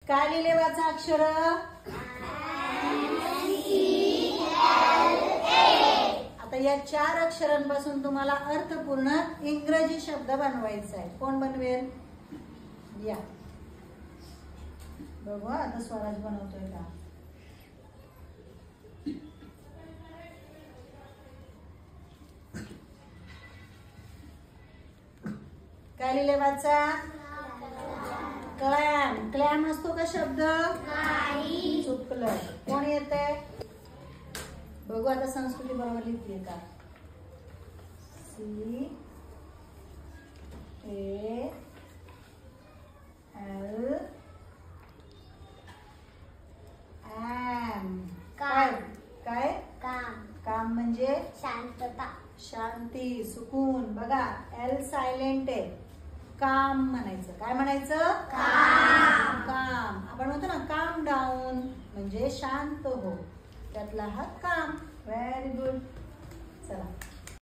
काय लिहिले वाचा अक्षर? आता या 4 अक्षरांपासून तुम्हाला अर्थपूर्ण इंग्रजी शब्द बनवायचा आहे. कोण बनवेल? या बघू आता स्वराज बनवतोय का. काय लिहिले वाचा? क्लॅम. क्लॅम असतो का शब्द? चुकलं. कोण येते? बघू आता संस्कृती बरोबर लिहिते का. CALM. काय काय? काम म्हणजे शांतता, शांती, सुकून. बघा L सायलेंट आहे. काम म्हणायचं. काय म्हणायचं? काम. आपण म्हणतो ना काम डाऊन म्हणजे शांत हो, त्यातला हा काम. Very good. चला.